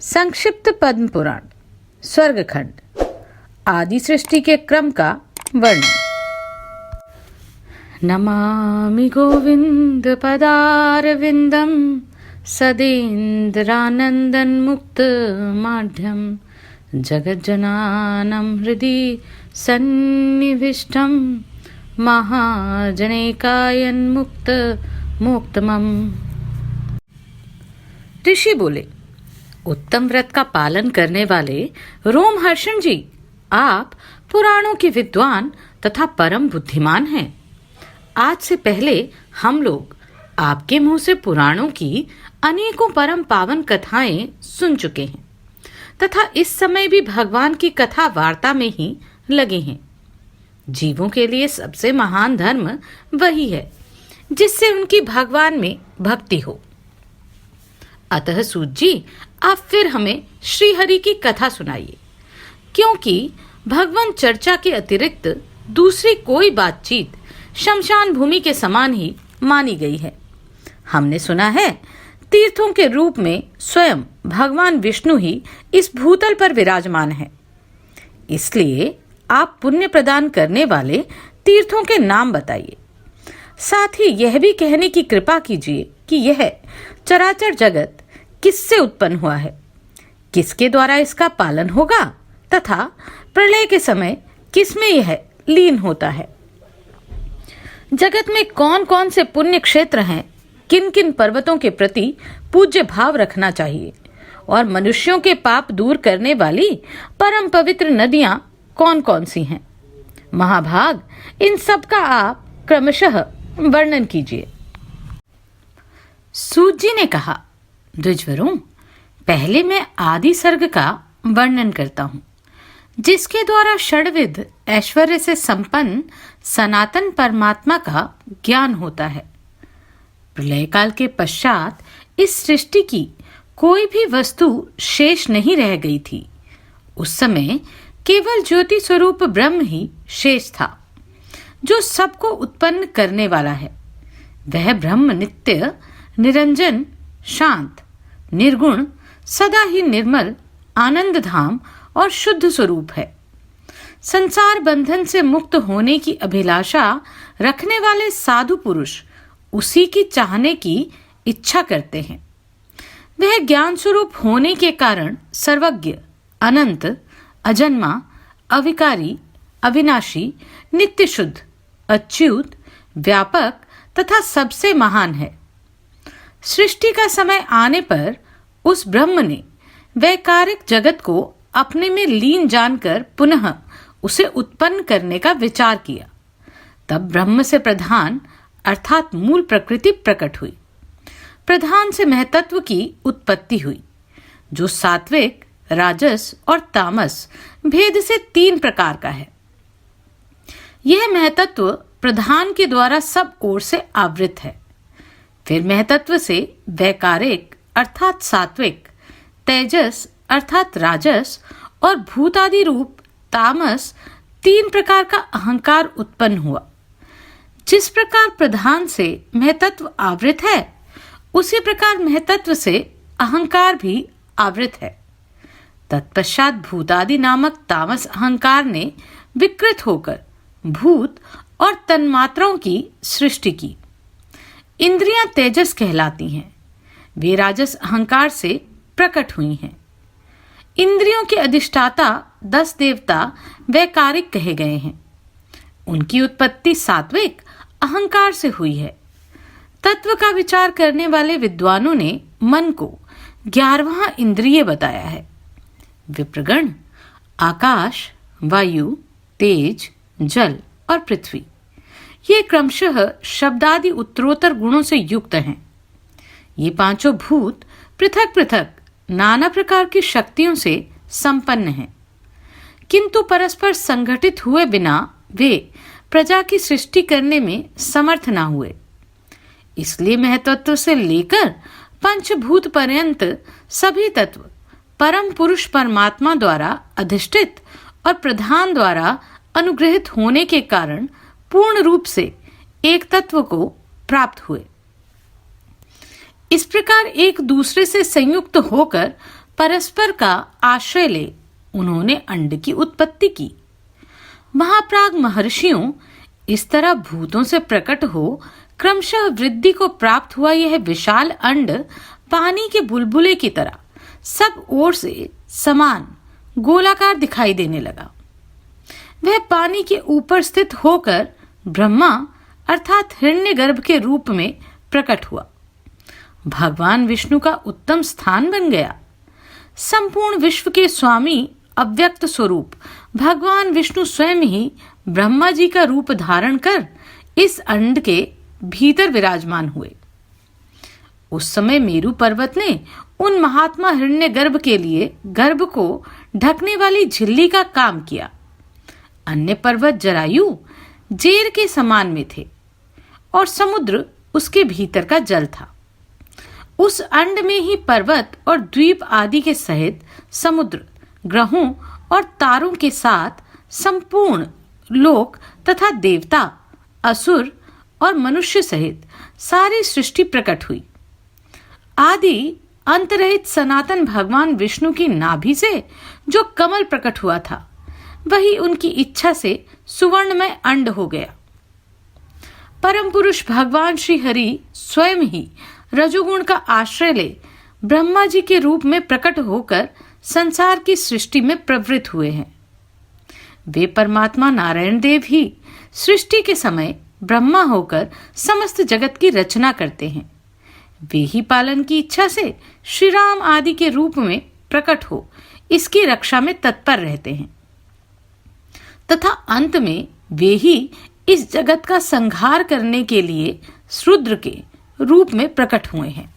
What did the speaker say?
संक्षिप्त पद्म पुराण स्वर्गखंड आदि सृष्टि के क्रम का वर्णन। नमामि गोविंद पदारविंदम सदेन्द्रानंदन मुक्त माढ्यम जगज्जनानं हृदि सन्निविष्टम महाजनैकायन मुक्त मोक्तमम। ऋषि बोले, उत्तम व्रत का पालन करने वाले रोमहर्षण जी, आप पुराणों के विद्वान तथा परम बुद्धिमान हैं। आज से पहले हम लोग आपके मुंह से पुराणों की अनेकों परम पावन कथाएं सुन चुके हैं तथा इस समय भी भगवान की कथा वार्ता में ही लगे हैं। जीवों के लिए सबसे महान धर्म वही है जिससे उनकी भगवान में भक्ति हो। अतः सूत जी, आप फिर हमें श्री हरि की कथा सुनाइए, क्योंकि भगवान चर्चा के अतिरिक्त दूसरी कोई बातचीत शमशान भूमि के समान ही मानी गई है। हमने सुना है तीर्थों के रूप में स्वयं भगवान विष्णु ही इस भूतल पर विराजमान है। इसलिए आप पुण्य प्रदान करने वाले तीर्थों के नाम बताइए। साथ ही यह भी कहने की कृपा कीजिए कि यह चराचर जगत किससे उत्पन्न हुआ है, किसके द्वारा इसका पालन होगा तथा प्रलय के समय किसमें यह लीन होता है। जगत में कौन कौन से पुण्य क्षेत्र हैं, किन किन पर्वतों के प्रति पूज्य भाव रखना चाहिए और मनुष्यों के पाप दूर करने वाली परम पवित्र नदियां कौन कौन सी हैं। महाभाग, इन सब का आप क्रमशः वर्णन कीजिए। सूत जी ने कहा, द्विजवरों, पहले मैं आदि सर्ग का वर्णन करता हूं, जिसके द्वारा षड्विध ऐश्वर्य से संपन्न सनातन परमात्मा का ज्ञान होता है। प्रलय काल के पश्चात इस सृष्टि की कोई भी वस्तु शेष नहीं रह गई थी। उस समय केवल ज्योति स्वरूप ब्रह्म ही शेष था, जो सबको उत्पन्न करने वाला है। वह ब्रह्म नित्य, निरंजन, शांत, निर्गुण, सदा ही निर्मल, आनंद धाम और शुद्ध स्वरूप है। संसार बंधन से मुक्त होने की अभिलाषा रखने वाले साधु पुरुष उसी की चाहने की इच्छा करते हैं। वह ज्ञान स्वरूप होने के कारण सर्वज्ञ, अनंत, अजन्मा, अविकारी, अविनाशी, नित्य शुद्ध, अच्युत, व्यापक तथा सबसे महान है। सृष्टि का समय आने पर उस ब्रह्म ने वैकारिक जगत को अपने में लीन जानकर पुनः उसे उत्पन्न करने का विचार किया। तब ब्रह्म से प्रधान अर्थात मूल प्रकृति प्रकट हुई। प्रधान से महतत्व की उत्पत्ति हुई, जो सात्विक, राजस और तामस भेद से 3 प्रकार का है। यह महतत्व प्रधान के द्वारा सब ओर से आवृत है। फिर महतत्व से वैकारिक अर्थात सात्विक, तेजस अर्थात राजस और भूतादि रूप तामस 3 प्रकार का अहंकार उत्पन्न हुआ। जिस प्रकार प्रधान से महतत्व आवृत है, उसी प्रकार महतत्व से अहंकार भी आवृत है। तत्पश्चात भूतादि नामक तामस अहंकार ने विकृत होकर भूत और तन्मात्राओं की सृष्टि की। इंद्रियां तेजस कहलाती हैं। वे राजस अहंकार से प्रकट हुई हैं। इंद्रियों के अधिष्ठाता 10 देवता वैकारिक कहे गए हैं। उनकी उत्पत्ति सात्विक अहंकार से हुई है। तत्व का विचार करने वाले विद्वानों ने मन को 11वां इंद्रिय बताया है। विप्रगण आकाश, वायु, तेज, जल और पृथ्वी, ये क्रमशः शब्दादि उत्तरोत्तर गुणों से युक्त हैं। ये 5 भूत पृथक पृथक नाना प्रकार की शक्तियों से संपन्न हैं, किंतु परस्पर संगठित हुए बिना वे प्रजा की सृष्टि करने में समर्थ ना हुए। इसलिए महतत्व से लेकर पंचभूत पर्यंत सभी तत्व परम पुरुष परमात्मा द्वारा अधिष्ठित और प्रधान द्वारा अनुग्रहित होने के कारण पूर्ण रूप से एक तत्व को प्राप्त हुए। इस प्रकार एक दूसरे से संयुक्त होकर परस्पर का आश्रय ले उन्होंने अंड की उत्पत्ति की। महाप्राग महर्षियों इस तरह भूतों से प्रकट हो क्रमशः वृद्धि को प्राप्त हुआ यह विशाल अंड पानी के बुलबुले की तरह सब ओर से समान गोलाकार दिखाई देने लगा। वह पानी के ऊपर स्थित होकर ब्रह्मा अर्थात हिरण्यगर्भ के रूप में प्रकट हुआ। भगवान विष्णु का उत्तम स्थान बन गया। संपूर्ण विश्व के स्वामी अव्यक्त स्वरूप भगवान विष्णु स्वयं ही ब्रह्मा जी का रूप धारण कर इस अंड के भीतर विराजमान हुए। उस समय मेरु पर्वत ने उन महात्मा हिरण्यगर्भ के लिए गर्भ को ढकने वाली झिल्ली का काम किया। अन्य पर्वत जरायु जेर के समान में थे और समुद्र उसके भीतर का जल था। उस अंड में ही पर्वत और द्वीप आदि के सहित समुद्र, ग्रहों और तारों के साथ संपूर्ण लोक तथा देवता, असुर और मनुष्य सहित सारी सृष्टि प्रकट हुई। आदि अंतरहित सनातन भगवान विष्णु की नाभि से जो कमल प्रकट हुआ था वही उनकी इच्छा से सुवर्णमय अंड हो गया। परम पुरुष भगवान श्री हरि स्वयं ही रजोगुण का आश्रय ले ब्रह्मा जी के रूप में प्रकट होकर संसार की सृष्टि में प्रवृत्त हुए हैं। वे परमात्मा नारायण देव ही सृष्टि के समय ब्रह्मा होकर समस्त जगत की रचना करते हैं। वे ही पालन की इच्छा से श्री राम आदि के रूप में प्रकट हो इसकी रक्षा में तत्पर रहते हैं तथा अंत में वे ही इस जगत का संहार करने के लिए रुद्र के रूप में प्रकट हुए हैं।